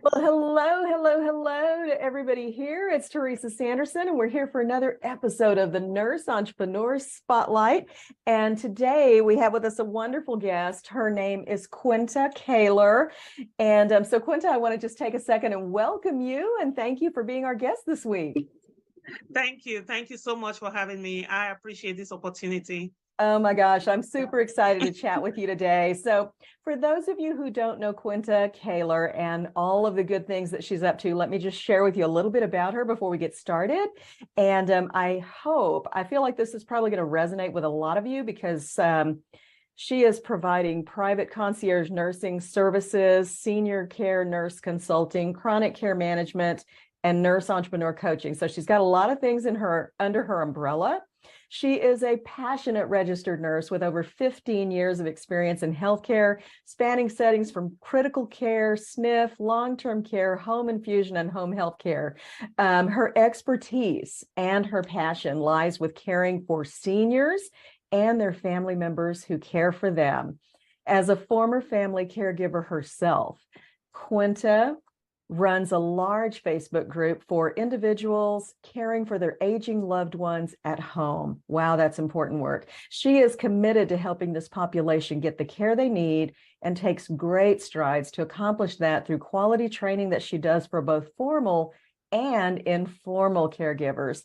Well, hello to everybody here. It's Teresa Sanderson, and we're here for another episode of the Nurse Entrepreneur Spotlight. And today we have with us a wonderful guest. Her name is Quinta Caylor. And so, Quinta, I want to just take a second and welcome you and thank you for being our guest this week. Thank you. Thank you so much for having me. I appreciate this opportunity. Oh my gosh, I'm super excited to chat with you today. So, for those of you who don't know Quinta Caylor and all of the good things that she's up to, let me just share with you a little bit about her before we get started. And I feel like this is probably going to resonate with a lot of you because she is providing private concierge nursing services, senior care nurse consulting, chronic care management, and nurse entrepreneur coaching. So she's got a lot of things under her umbrella. She is a passionate registered nurse with over 15 years of experience in healthcare, spanning settings from critical care, SNF, long-term care, home infusion, and home health care. Her expertise and her passion lies with caring for seniors and their family members who care for them. As a former family caregiver herself, Quinta runs a large Facebook group for individuals caring for their aging loved ones at home. Wow, that's important work. She is committed to helping this population get the care they need and takes great strides to accomplish that through quality training that she does for both formal and informal caregivers.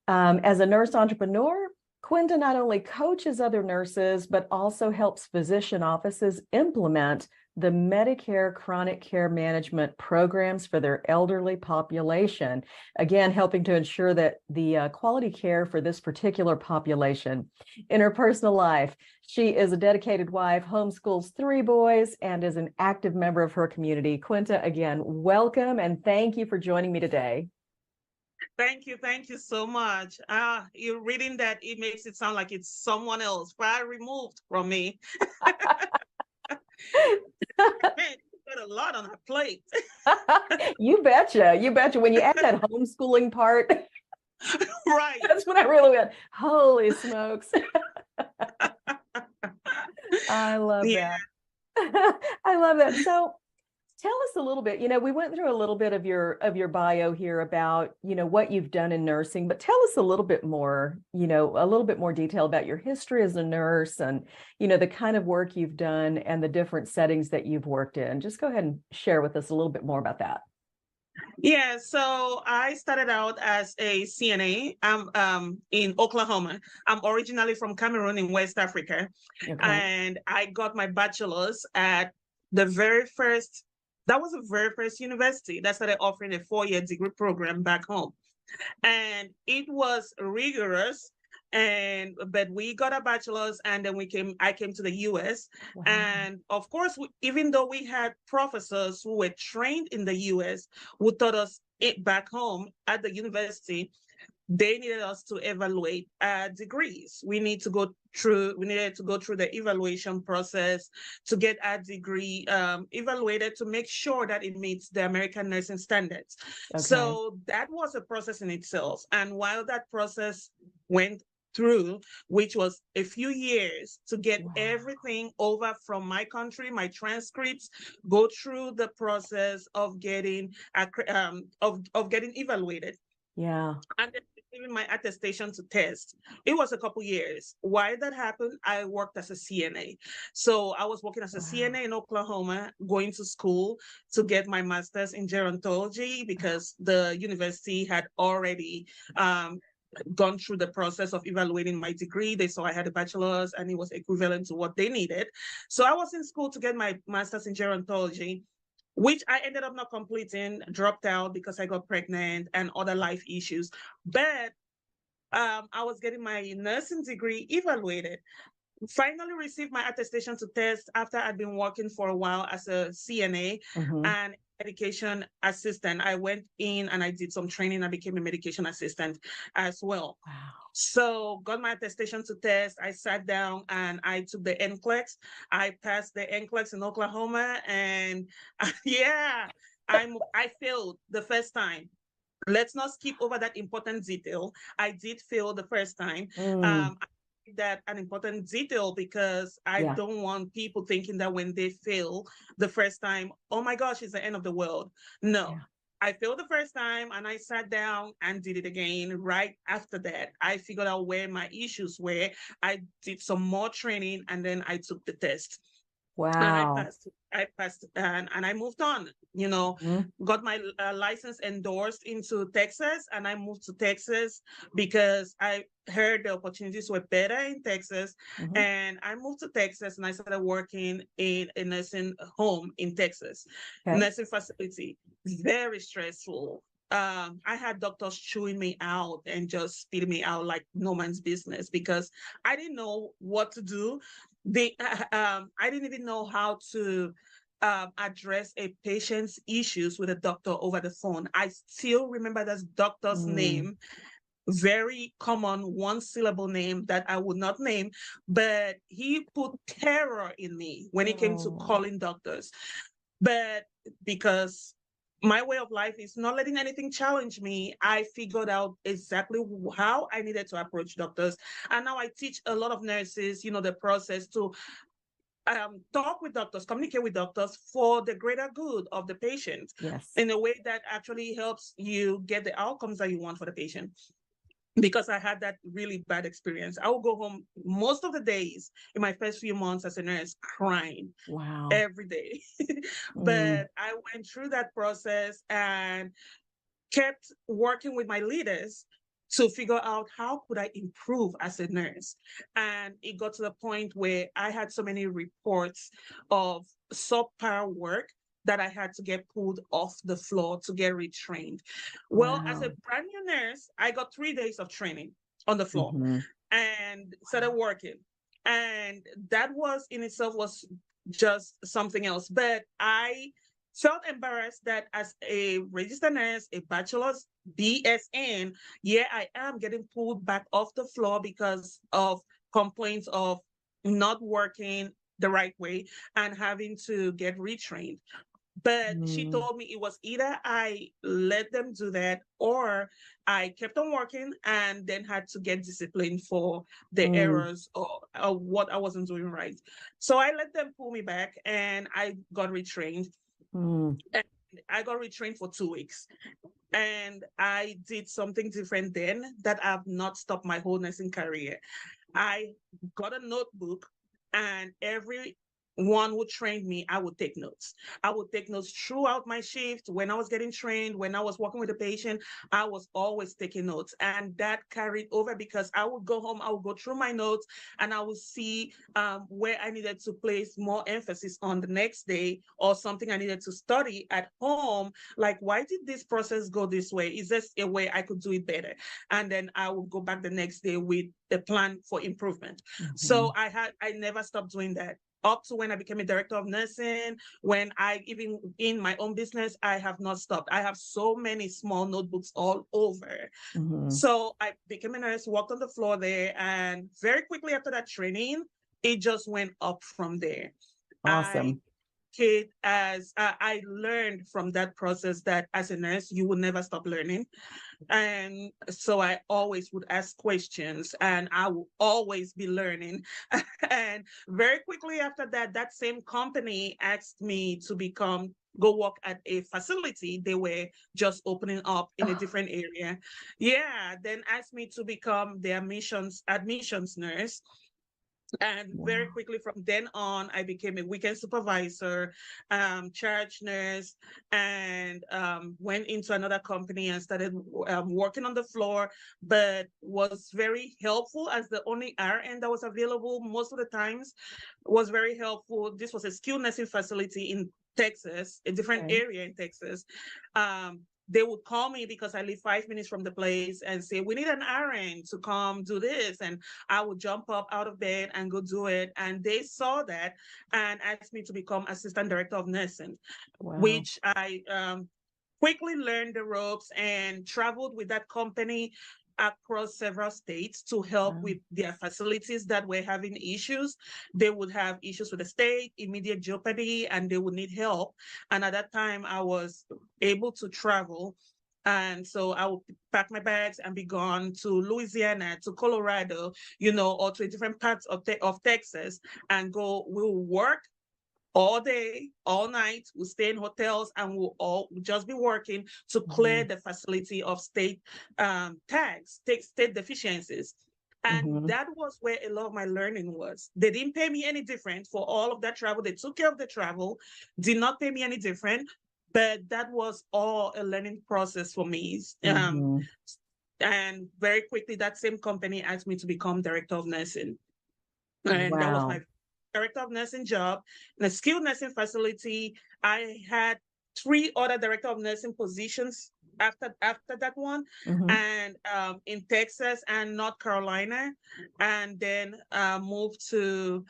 As a nurse entrepreneur, Quinta not only coaches other nurses, but also helps physician offices implement the Medicare chronic care management programs for their elderly population, again, helping to ensure that the quality care for this particular population. In her personal life, she is a dedicated wife, homeschools 3 boys, and is an active member of her community. Quinta, again, welcome and thank you for joining me today. Thank you. Thank you so much. You're reading that, it makes it sound like it's someone else, far removed from me. Man, you got a lot on her plate. You betcha. You betcha. When you add that homeschooling part, Right. that's when I really went, holy smokes. I love Yeah. that. I love that. So tell us a little bit, we went through a little bit of your bio here about, what you've done in nursing, but tell us a little bit more, a little bit more detail about your history as a nurse and, the kind of work you've done and the different settings that you've worked in. Just go ahead and share with us a little bit more about that. Yeah, so I started out as a CNA. I'm in Oklahoma. I'm originally from Cameroon in West Africa. Okay. And I got my bachelor's at the very first, that was the very first university that started offering a 4-year degree program back home. And it was rigorous. But we got a bachelor's and then I came to the US. Wow. And of course, even though we had professors who were trained in the US, who taught us it back home at the university, they needed us to evaluate degrees. We needed to go through the evaluation process to get our degree evaluated to make sure that it meets the American nursing standards. Okay. So that was a process in itself. And while that process went through, which was a few years to get everything over from my country, my transcripts, go through the process of getting getting evaluated. Yeah. And then receiving my attestation to test. It was a couple years. Why that happened, I worked as a CNA. So I was working as a CNA in Oklahoma, going to school to get my master's in gerontology because the university had already gone through the process of evaluating my degree. They saw I had a bachelor's and it was equivalent to what they needed. So I was in school to get my master's in gerontology, which I ended up not completing, dropped out because I got pregnant and other life issues. But I was getting my nursing degree evaluated. Finally received my attestation to test after I'd been working for a while as a CNA and medication assistant. I went in and I did some training. I became a medication assistant as well. Wow. So got my attestation to test. I sat down and I took the NCLEX. I passed the NCLEX in Oklahoma, and I failed the first time. Let's not skip over that important detail. I did fail the first time. that an important detail because I Yeah. don't want people thinking that when they fail the first time, oh my gosh, it's the end of the world. No. Yeah. I failed the first time and I sat down and did it again. Right after that, I figured out where my issues were. I did some more training and then I took the test. And Wow. I passed, and I moved on, Mhm. got my license endorsed into Texas, and I moved to Texas because I heard the opportunities were better in Texas. Mhm. And I moved to Texas and I started working in a nursing home in Texas, Okay. nursing facility. Very stressful. I had doctors chewing me out and just spitting me out like no man's business because I didn't know what to do. I didn't even know how to address a patient's issues with a doctor over the phone. I still remember this doctor's Mm. name, very common one syllable name that I would not name, but he put terror in me when it came to Oh. calling doctors. But because my way of life is not letting anything challenge me, I figured out exactly how I needed to approach doctors. And now I teach a lot of nurses, the process to talk with doctors, communicate with doctors for the greater good of the patient Yes. in a way that actually helps you get the outcomes that you want for the patient. Because I had that really bad experience. I would go home most of the days in my first few months as a nurse crying Wow. every day. Mm. But I went through that process and kept working with my leaders to figure out how could I improve as a nurse. And it got to the point where I had so many reports of subpar work that I had to get pulled off the floor to get retrained. Well, as a Wow. brand new nurse, I got 3 days of training on the floor Mhm. and started Wow. working. And that was in itself was just something else. But I felt embarrassed that as a registered nurse, a bachelor's BSN, yeah, I am getting pulled back off the floor because of complaints of not working the right way and having to get retrained. But she Mm. told me it was either I let them do that or I kept on working and then had to get disciplined for the Mm. errors or what I wasn't doing right. So I let them pull me back and I got retrained. Mm. And I got retrained for 2 weeks. And I did something different then that I've not stopped my whole nursing career. I got a notebook, and every one who trained me, I would take notes. I would take notes throughout my shift. When I was getting trained, when I was working with a patient, I was always taking notes. And that carried over because I would go home, I would go through my notes, and I would see where I needed to place more emphasis on the next day or something I needed to study at home. Like, why did this process go this way? Is this a way I could do it better? And then I would go back the next day with a plan for improvement. So Mhm. I never stopped doing that up to when I became a director of nursing. When I even in my own business, I have not stopped. I have so many small notebooks all over. Mhm. So I became a nurse, walked on the floor there, and very quickly after that training, it just went up from there. I Awesome. kid as I learned from that process that as a nurse, you will never stop learning. And so I always would ask questions and I will always be learning. And very quickly after that, that same company asked me to go work at a facility they were just opening up in a Oh, different area. Yeah, then asked me to become their admissions nurse. And very wow. quickly from then on, I became a weekend supervisor, charge nurse, and went into another company and started working on the floor, but was very helpful as the only RN that was available most of the times, was very helpful. This was a skilled nursing facility in Texas, a different Okay. area in Texas. They would call me because I live 5 minutes from the place and say, we need an RN to come do this. And I would jump up out of bed and go do it. And they saw that and asked me to become assistant director of nursing, Wow. which I quickly learned the ropes and traveled with that company across several states to help Wow. with their facilities that were having issues. They would have issues with the state, immediate jeopardy, and they would need help. And at that time, I was able to travel And so I would pack my bags and be gone to Louisiana, to Colorado, or to different parts of Texas, and we'll work all day, all night. We'll stay in hotels, and we'll just be working to clear the facility of state tags, state deficiencies. And that was where a lot of my learning was. They didn't pay me any different for all of that travel. They took care of the travel, did not pay me any different, but that was all a learning process for me. And very quickly, that same company asked me to become director of nursing. And that was my director of nursing job. In a skilled nursing facility, I had 3 other director of nursing positions after that one, and in Texas and North Carolina, and then moved to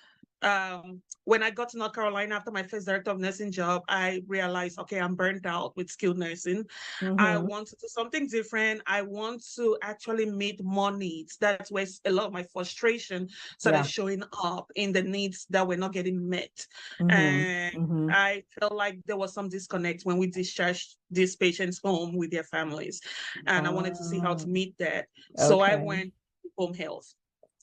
when I got to North Carolina after my first director of nursing job, I realized, okay, I'm burnt out with skilled nursing. I want to do something different. I want to actually meet more needs. That's where a lot of my frustration started showing up in the needs that were not getting met. And I felt like there was some disconnect when we discharged these patients home with their families. And I wanted to see how to meet that. So I went to home health.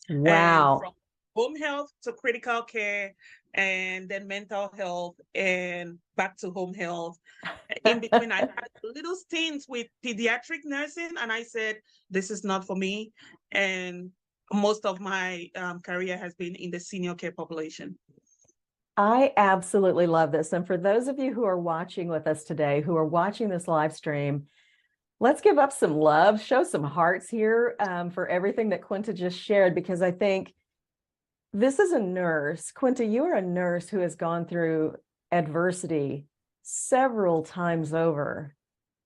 And from home health to critical care, and then mental health, and back to home health. In between, I had little stints with pediatric nursing, and I said, this is not for me. And most of my career has been in the senior care population. I absolutely love this. And for those of you who are watching with us today, who are watching this live stream, let's give up some love, show some hearts here for everything that Quinta just shared, because I think this is a nurse. Quinta, you are a nurse who has gone through adversity several times over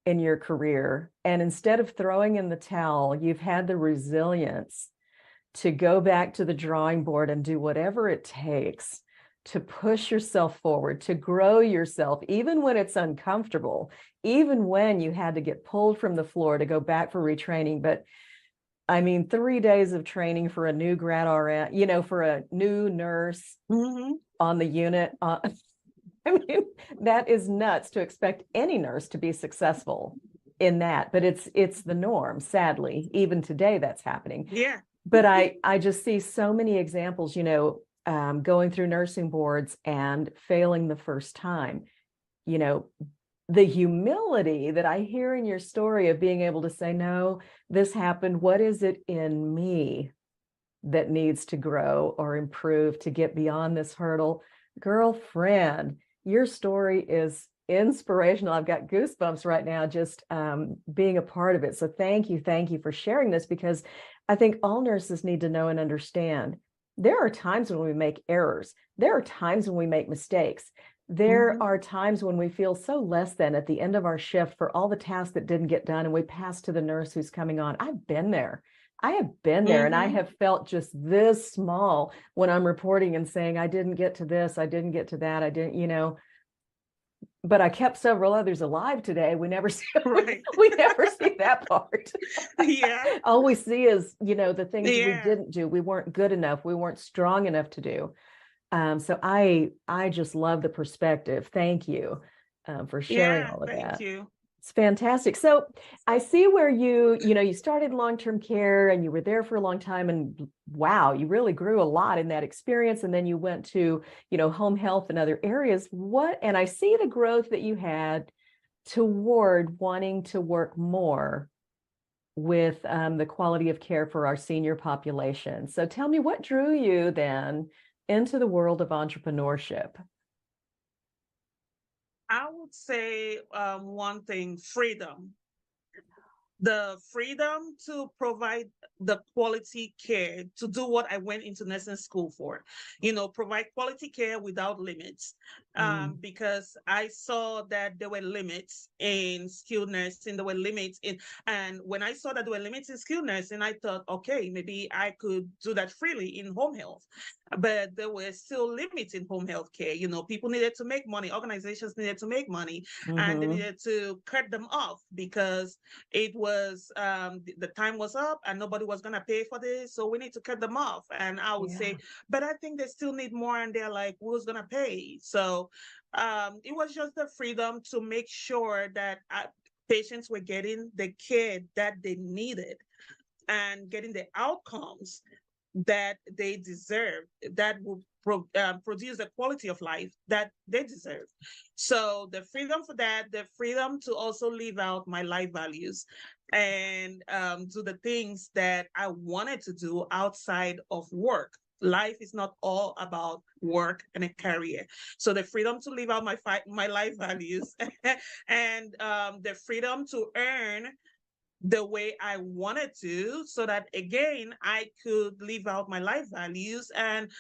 in your career. And instead of throwing in the towel, you've had the resilience to go back to the drawing board and do whatever it takes to push yourself forward, to grow yourself, even when it's uncomfortable, even when you had to get pulled from the floor to go back for retraining. But I mean, 3 days of training for a new grad RN, for a new nurse on the unit. I mean, that is nuts to expect any nurse to be successful in that, but it's the norm, sadly. Even today, that's happening. Yeah. But I just see so many examples, going through nursing boards and failing the first time. The humility that I hear in your story of being able to say, no, this happened. What is it in me that needs to grow or improve to get beyond this hurdle? Girlfriend, your story is inspirational. I've got goosebumps right now just being a part of it. So thank you for sharing this, because I think all nurses need to know and understand there are times when we make errors. There are times when we make mistakes. There are times when we feel so less than at the end of our shift for all the tasks that didn't get done, and we pass to the nurse who's coming on. I've been there. And I have felt just this small when I'm reporting and saying, I didn't get to this, I didn't get to that, I didn't, but I kept several others alive today. We never see, we never see that part. Yeah. All we see is, the things we didn't do. We weren't good enough. We weren't strong enough to do. So I just love the perspective. Thank you for sharing all of that. Thank you. It's fantastic. So I see where you started long-term care and you were there for a long time, and wow, you really grew a lot in that experience. And then you went to, home health and other areas. And I see the growth that you had toward wanting to work more with the quality of care for our senior population. So tell me, what drew you then into the world of entrepreneurship? I would say one thing: freedom. The freedom to provide the quality care, to do what I went into nursing school for, provide quality care without limits. Because I saw that there were limits in skilled nursing, and when I saw that there were limits in skilled nursing, I thought, okay, maybe I could do that freely in home health. But there were still limits in home health care. People needed to make money, organizations needed to make money, and they needed to cut them off because it was the time was up and nobody was going to pay for this, so we need to cut them off. And I would say, but I think they still need more, and they're like, who's going to pay? So it was just the freedom to make sure that patients were getting the care that they needed and getting the outcomes that they deserve, that will produce the quality of life that they deserve. So the freedom for that, the freedom to also live out my life values and do the things that I wanted to do outside of work. Life is not all about work and a career. So the freedom to live out my life values and the freedom to earn the way I wanted to, so that again I could live out my life values and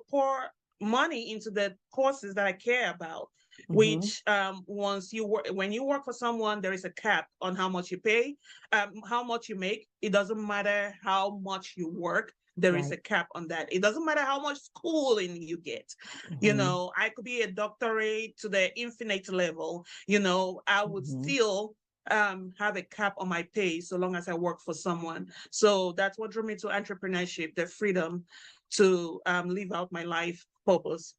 pour money into the courses that I care about. Which once you work, when you work for someone, there is a cap on how much you pay, how much you make. It doesn't matter how much you work. There is a cap on that. It doesn't matter how much schooling you get. I could be a doctorate to the infinite level. I would still have a cap on my pay so long as I work for someone. So that's what drew me to entrepreneurship, the freedom to live out my life purpose.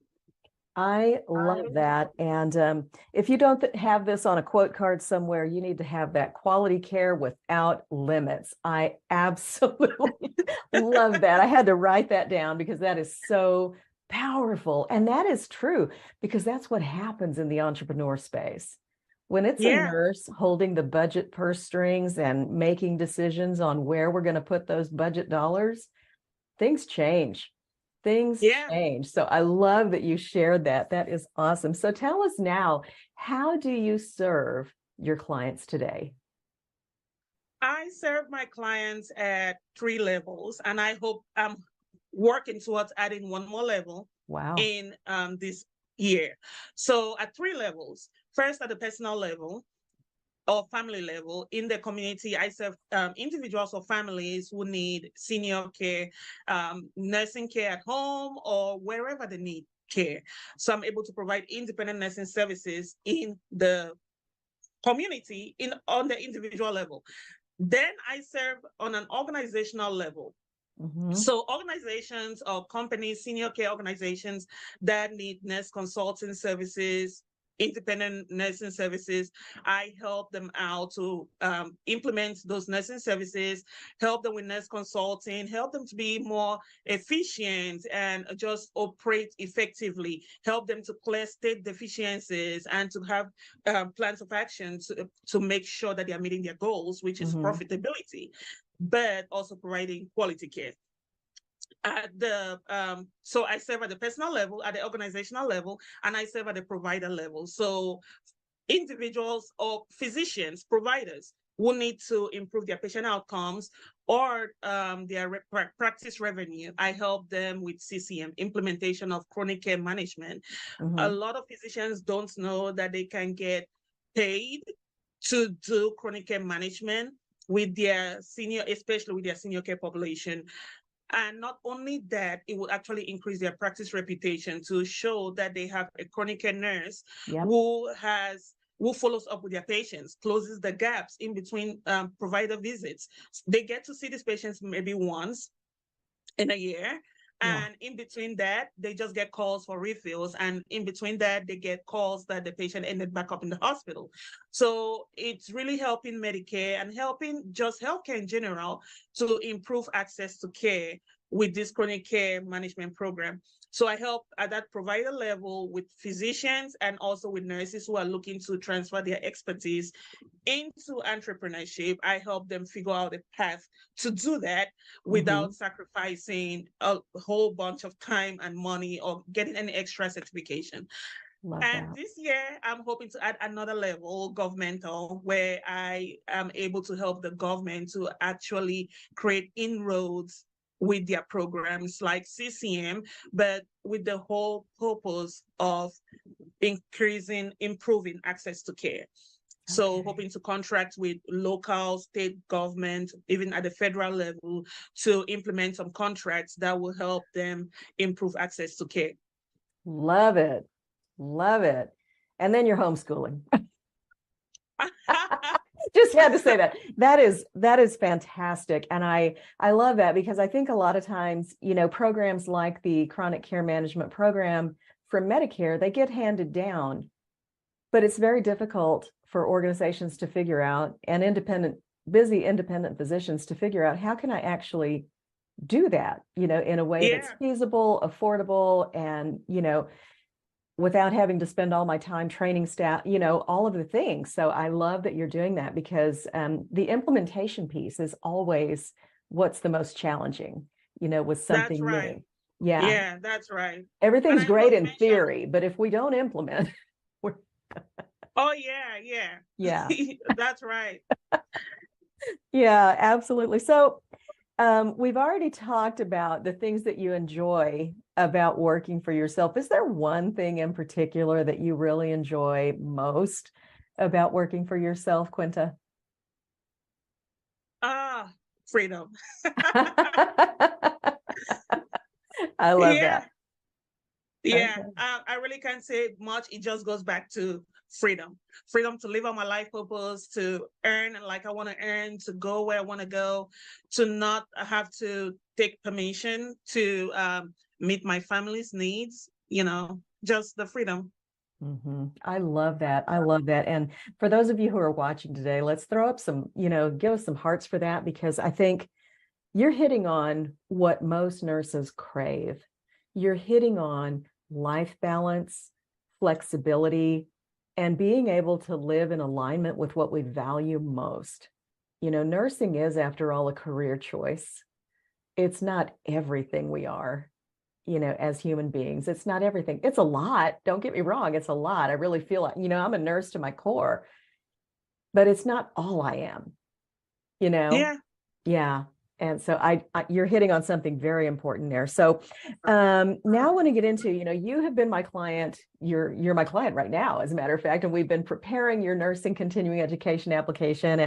I love that. And if you don't have this on a quote card somewhere, you need to have that: quality care without limits. I absolutely love that. I had to write that down because that is so powerful. And that is true, because that's what happens in the entrepreneur space. When it's a nurse holding the budget purse strings and making decisions on where we're going to put those budget dollars, things change. Things change. So I love that you shared that. That is awesome. So tell us now, how do you serve your clients today? I serve my clients at 3 levels, and I hope I'm working towards adding one more level in this year. So at 3 levels, first at the personal level or family level. In the community, I serve individuals or families who need senior care, nursing care at home or wherever they need care. So I'm able to provide independent nursing services in the community on the individual level. Then I serve on an organizational level. So organizations or companies, senior care organizations that need nurse consulting services, independent nursing services, I help them out to implement those nursing services, help them with nurse consulting, help them to be more efficient and just operate effectively, help them to clear state deficiencies and to have plans of action to make sure that they are meeting their goals, which is profitability, but also providing quality care. So I serve at the personal level, at the organizational level, and I serve at the provider level. So individuals or physicians, providers who need to improve their patient outcomes or their practice revenue, I help them with CCM, implementation of chronic care management. A lot of physicians don't know that they can get paid to do chronic care management with their senior, especially with their senior care population. And not only that, it will actually increase their practice reputation to show that they have a chronic care nurse who follows up with their patients, closes the gaps in between provider visits. They get to see these patients maybe once in a year. And in between that, they just get calls for refills. And in between that, they get calls that the patient ended back up in the hospital. So it's really helping Medicare and helping just healthcare in general to improve access to care with this chronic care management program. So I help at that provider level with physicians and also with nurses who are looking to transfer their expertise into entrepreneurship. I help them figure out a path to do that without sacrificing a whole bunch of time and money or getting any extra certification. This year, I'm hoping to add another level, governmental, where I am able to help the government to actually create inroads with their programs like CCM, but with the whole purpose of improving access to care. So hoping to contract with local, state government, even at the federal level, to implement some contracts that will help them improve access to care. Love it. Love it. And then you're homeschooling. Just had to say that. That is fantastic. And I love that, because I think a lot of times, programs like the chronic care management program from Medicare, they get handed down. But it's very difficult for organizations to figure out, and busy independent physicians to figure out, how can I actually do that, in a way that's Yeah, feasible, affordable, and, without having to spend all my time training staff, all of the things. So I love that you're doing that, because the implementation piece is always what's the most challenging, with that's something right. new. Yeah. Yeah, that's right. And Everything's I know great you in mentioned, theory, but if we don't implement, we're, oh yeah, yeah, yeah. That's right. yeah, absolutely. So we've already talked about the things that you enjoy about working for yourself. Is there one thing in particular that you really enjoy most about working for yourself, Quinta? Ah, freedom. I love Yeah, that. yeah. Okay. I really can't say much. It just goes back to freedom. Freedom to live on my life purpose, to earn like I want to earn, to go where I want to go, to not have to take permission to meet my family's needs, just the freedom. I love that. I love that. And for those of you who are watching today, let's throw up some, give us some hearts for that, because I think you're hitting on what most nurses crave. You're hitting on life balance, flexibility, and being able to live in alignment with what we value most. Nursing is, after all, a career choice. It's not everything we are, as human beings. It's not everything. It's a lot. Don't get me wrong. It's a lot. I really feel like, I'm a nurse to my core, but it's not all I am, you know? Yeah. Yeah. And so you're hitting on something very important there. So now I want to get into, you have been my client. You're my client right now, as a matter of fact, and we've been preparing your nursing continuing education application.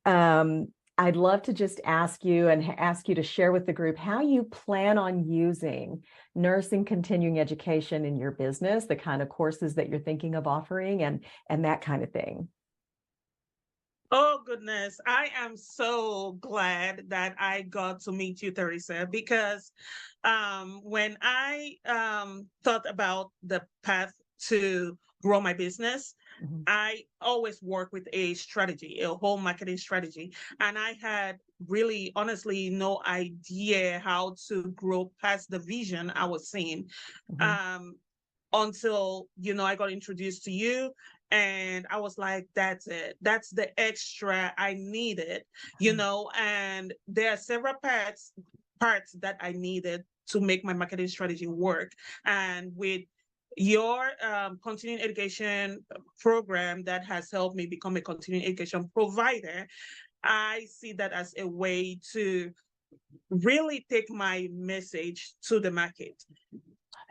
And I'd love to just ask you to share with the group how you plan on using nursing continuing education in your business, the kind of courses that you're thinking of offering, and that kind of thing. Oh goodness, I am so glad that I got to meet you, Teresa, because when I thought about the path to grow my business, Mhm. I always work with a strategy, a whole marketing strategy. And I had really, honestly, no idea how to grow past the vision I was seeing. Mhm. Um, until I got introduced to you, and I was like, that's it, that's the extra I needed. And there are several parts that I needed to make my marketing strategy work. And with your continuing education program that has helped me become a continuing education provider, I see that as a way to really take my message to the market.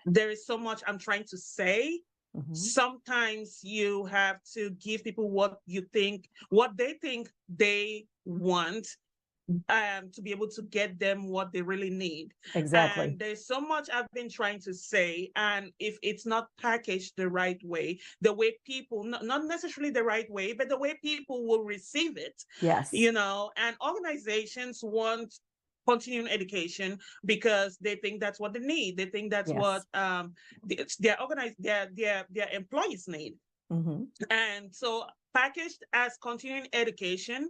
There is so much I'm trying to say. Mhm. Sometimes you have to give people what they think they want, to be able to get them what they really need. Exactly. And there's so much I've been trying to say. And if it's not packaged the right way, the way people, not necessarily the right way, but the way people will receive it, Yes. and organizations want continuing education because they think that's what they need. They think that's what Yes. their employees need. Mhm. And so packaged as continuing education,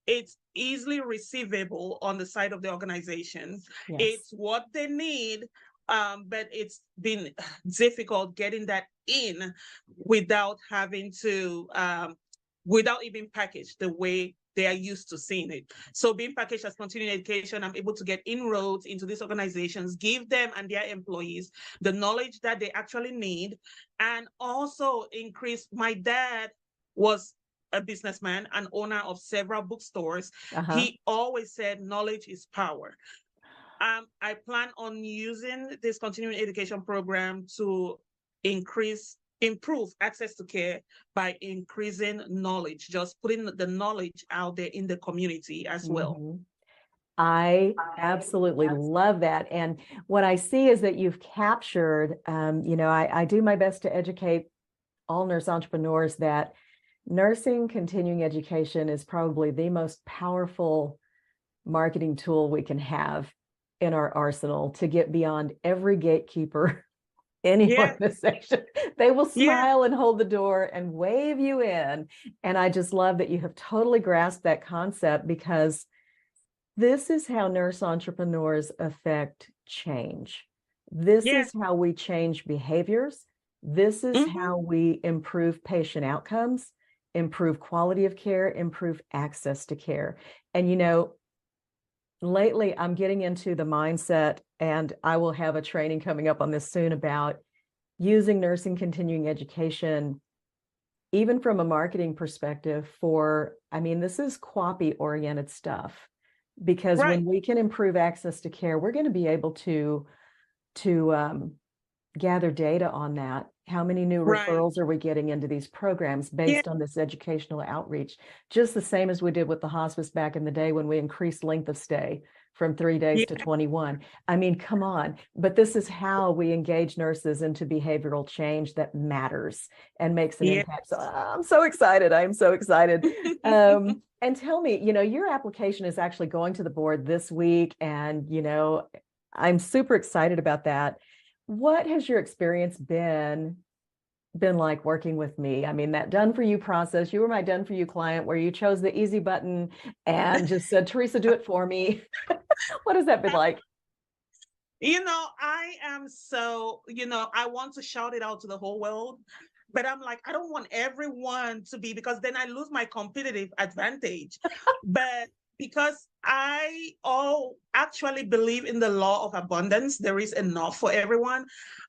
it's easily receivable on the side of the organization. Yes. It's what they need, but it's been difficult getting that in without having to, without even packaged the way they are used to seeing it. So being packaged as continuing education, I'm able to get inroads into these organizations, give them and their employees the knowledge that they actually need, and also increase. My dad was a businessman and owner of several bookstores. Uh-huh. He always said knowledge is power. I plan on using this continuing education program to improve access to care by increasing knowledge, just putting the knowledge out there in the community as well. Mhm. I absolutely love that. And what I see is that you've captured, I do my best to educate all nurse entrepreneurs that nursing continuing education is probably the most powerful marketing tool we can have in our arsenal to get beyond every gatekeeper any Yeah. organization. They will Yeah. smile and hold the door and wave you in. And I just love that you have totally grasped that concept, because this is how nurse entrepreneurs affect change. This Yeah. is how we change behaviors. This is Hmm. how we improve patient outcomes, improve quality of care, improve access to care. And, lately I'm getting into the mindset, and I will have a training coming up on this soon about using nursing continuing education, even from a marketing perspective this is QAPI oriented stuff, because Right. when we can improve access to care, we're going to be able to gather data on that. How many new Right. referrals are we getting into these programs Yeah. based on this educational outreach? Just the same as we did with the hospice back in the day when we increased length of stay from 3 days to Yeah. 21. I mean, come on. But this is how we engage nurses into behavioral change that matters and makes an Yeah. impact. So I'm so excited. I'm so excited. And tell me, your application is actually going to the board this week, and, I'm super excited about that. What has your experience been like working with me? I mean, that done for you process, you were my done for you client where you chose the easy button and just said, Teresa, do it for me. What has that been like? I am so, I want to shout it out to the whole world, but I'm like, I don't want everyone to be, because then I lose my competitive advantage. But because I all actually believe in the law of abundance, there is enough for everyone.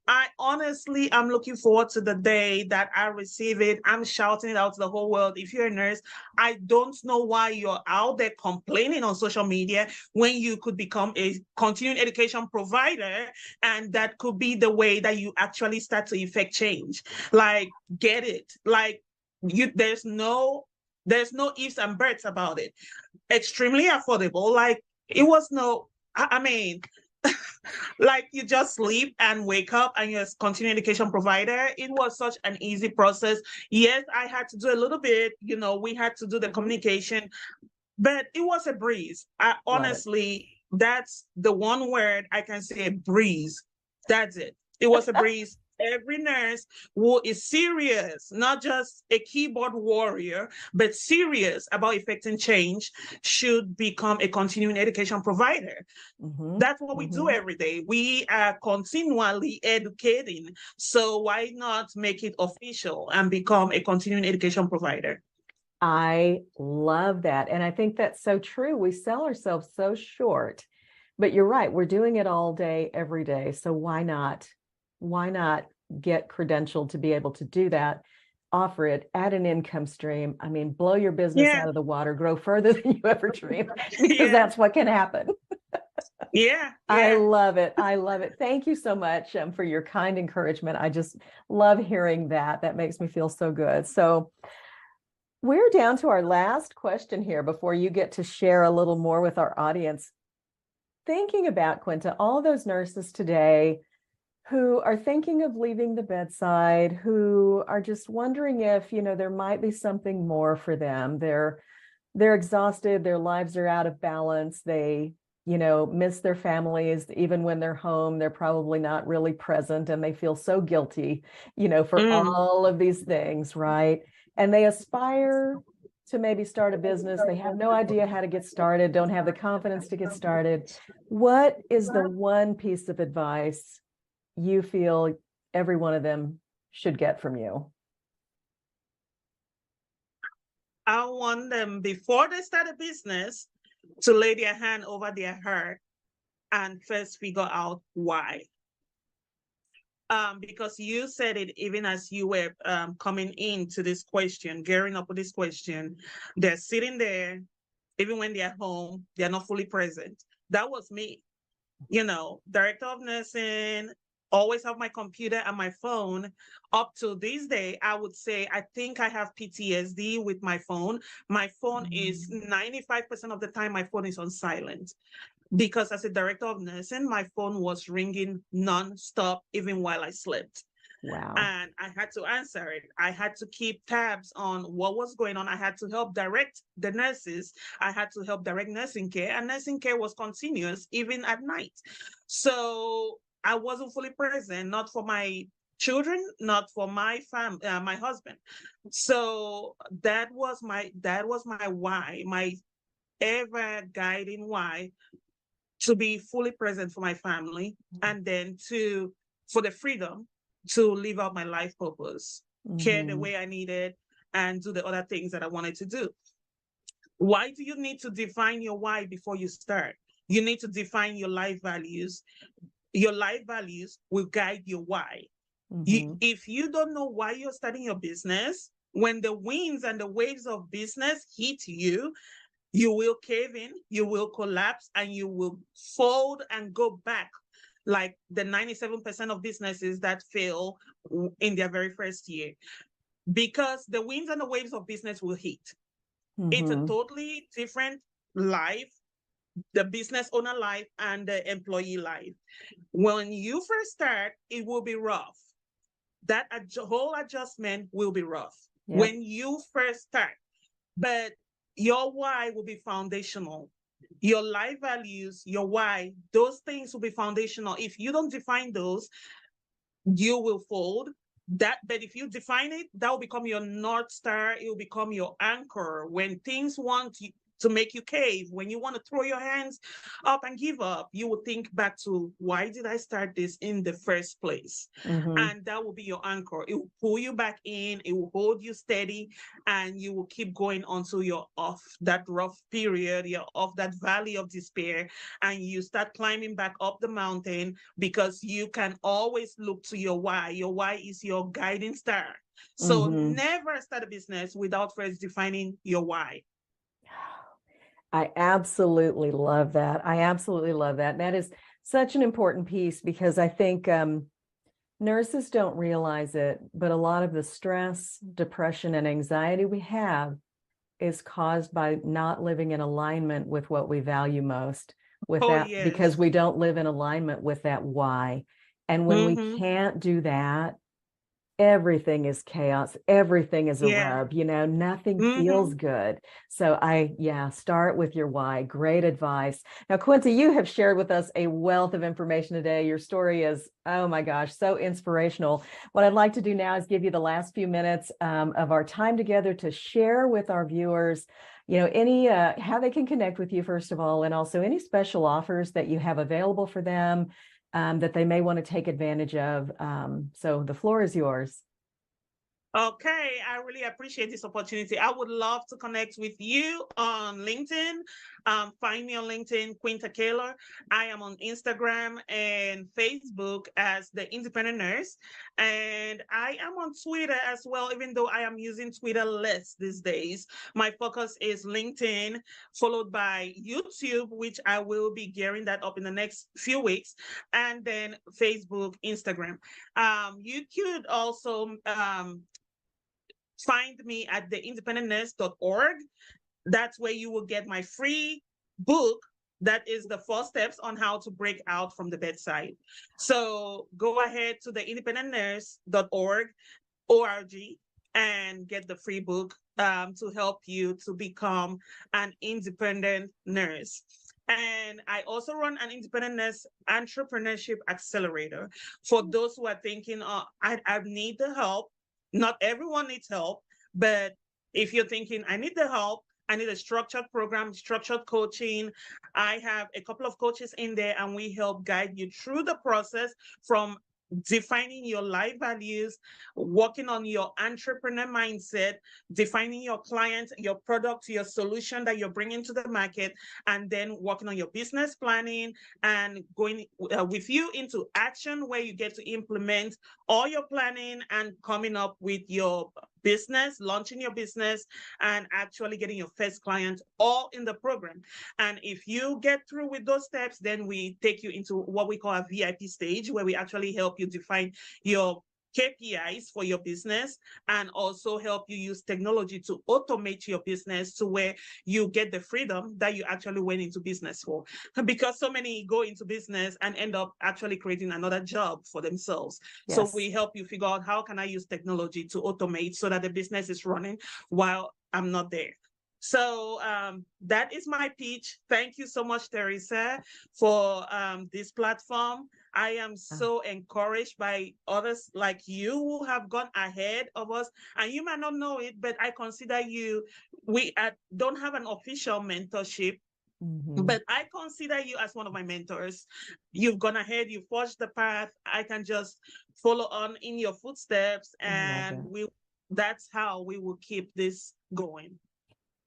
I honestly, I'm looking forward to the day that I receive it. I'm shouting it out to the whole world. If you're a nurse, I don't know why you're out there complaining on social media when you could become a continuing education provider, and that could be the way that you actually start to effect change. Like, get it. Like, there's no ifs and buts about it. Extremely affordable. Like, it was no, I mean, like, you just sleep and wake up and you're a continuing education provider. It was such an easy process. Yes, I had to do a little bit, we had to do the communication, but it was a breeze. I Love it. honestly, that's the one word I can say, breeze. That's it. It was a breeze. Every nurse who is serious, not just a keyboard warrior, but serious about effecting change, should become a continuing education provider. Mm-hmm. That's what we do Mm-hmm. every day. We are continually educating. So why not make it official and become a continuing education provider? I love that. And I think that's so true. We sell ourselves so short, but you're right. We're doing it all day, every day. So why not? Why not get credentialed to be able to do that? Offer it, add an income stream. I mean, blow your business Yeah. out of the water, grow further than you ever dreamed, because Yeah. that's what can happen. Yeah. I Yeah. love it. I love it. Thank you so much for your kind encouragement. I just love hearing that. That makes me feel so good. So, we're down to our last question here before you get to share a little more with our audience. Thinking about, Quinta, all those nurses today who are thinking of leaving the bedside, who are just wondering if, there might be something more for them. They're exhausted, their lives are out of balance. They, miss their families. Even when they're home, they're probably not really present, and they feel so guilty, for Mm. all of these things, right? And they aspire to maybe start a business. They have no idea how to get started, don't have the confidence to get started. What is the one piece of advice you feel every one of them should get from you? I want them, before they start a business, to lay their hand over their heart and first figure out why. Because you said it even as you were coming into this question, gearing up with this question. They're sitting there, even when they're home, they're not fully present. That was me. Director of nursing, always have my computer and my phone. Up to this day, I would say I think I have PTSD with my phone. My phone is 95% of the time, my phone is on silent, because as a director of nursing, my phone was ringing nonstop, even while I slept. Wow. And I had to answer it. I had to keep tabs on what was going on. I had to help direct the nurses. I had to help direct nursing care, and nursing care was continuous even at night. So I wasn't fully present, not for my children, not for my my husband. So that was my why, my ever guiding why, to be fully present for my family, and then for the freedom to live out my life purpose, care the way I needed, and do the other things that I wanted to do. Why do you need to define your why before you start? You need to define your life values. Your life values will guide your why. If you don't know why you're starting your business, when the winds and the waves of business hit you, you will cave in, you will collapse, and you will fold and go back, like the 97% of businesses that fail in their very first year, because the winds and the waves of business will hit. It's a totally different life, the business owner life and the employee life. When you first start, it will be rough. That whole adjustment will be rough when you first start. But your why will be foundational. Your life values, your why, those things will be foundational. If you don't define those, you will fold. But if you define it, that will become your North Star. It will become your anchor. When things want to make you cave, when you want to throw your hands up and give up, you will think back to, why did I start this in the first place? And that will be your anchor. It will pull you back in, it will hold you steady, and you will keep going until you're off that rough period, you're off that valley of despair, and you start climbing back up the mountain, because you can always look to your why. Your why is your guiding star. So never start a business without first defining your why. I absolutely love that. I absolutely love that. That is such an important piece, because I think nurses don't realize it, but a lot of the stress, depression, and anxiety we have is caused by not living in alignment with what we value most, because we don't live in alignment with that why. And when we can't do that, everything is chaos, everything is a rub, nothing feels good. So start with your why. Great advice. Now, Quinta, you have shared with us a wealth of information today. Your story is, oh my gosh, so inspirational. What I'd like to do now is give you the last few minutes of our time together to share with our viewers any how they can connect with you, first of all, and also any special offers that you have available for them that they may want to take advantage of. So the floor is yours. Okay, I really appreciate this opportunity. I would love to connect with you on LinkedIn. Find me on LinkedIn, Quinta Caylor. I am on Instagram and Facebook as the Independent Nurse. And I am on Twitter as well, even though I am using Twitter less these days. My focus is LinkedIn, followed by YouTube, which I will be gearing that up in the next few weeks, and then Facebook, Instagram. You could also find me at theindependentnurse.org. That's where you will get my free book. That is the 4 steps on how to break out from the bedside. So go ahead to theindependentnurse.org, and get the free book to help you to become an independent nurse. And I also run an independent nurse entrepreneurship accelerator for those who are thinking, I need the help. Not everyone needs help, but if you're thinking, I need the help, I need a structured program, structured coaching, I have a couple of coaches in there, and we help guide you through the process from defining your life values, working on your entrepreneur mindset, defining your client, your product, your solution that you're bringing to the market, and then working on your business planning and going with you into action, where you get to implement all your planning and coming up with your business, launching your business, and actually getting your first client, all in the program. And if you get through with those steps, then we take you into what we call a VIP stage, where we actually help you define your KPIs for your business, and also help you use technology to automate your business to where you get the freedom that you actually went into business for. Because so many go into business and end up actually creating another job for themselves. Yes. So we help you figure out, how can I use technology to automate so that the business is running while I'm not there. So that is my pitch. Thank you so much, Teresa, for this platform. I am so encouraged by others like you who have gone ahead of us. And you might not know it, but I consider you, we don't have an official mentorship, but I consider you as one of my mentors. You've gone ahead, you forged the path. I can just follow on in your footsteps, and that's how we will keep this going.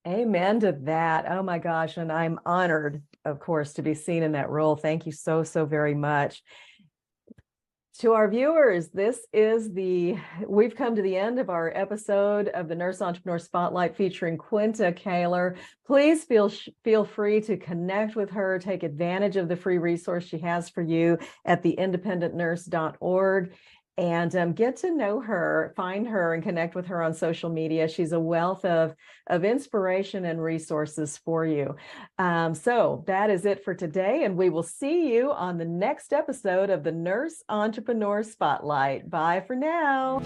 Amen to that. Oh my gosh. And I'm honored, of course, to be seen in that role. Thank you so, so very much. To our viewers, we've come to the end of our episode of the Nurse Entrepreneur Spotlight featuring Quinta Caylor. Please feel free to connect with her, take advantage of the free resource she has for you at theindependentnurse.org. And get to know her, find her, and connect with her on social media. She's a wealth of inspiration and resources for you. So that is it for today, and we will see you on the next episode of the Nurse Entrepreneur Spotlight. Bye for now.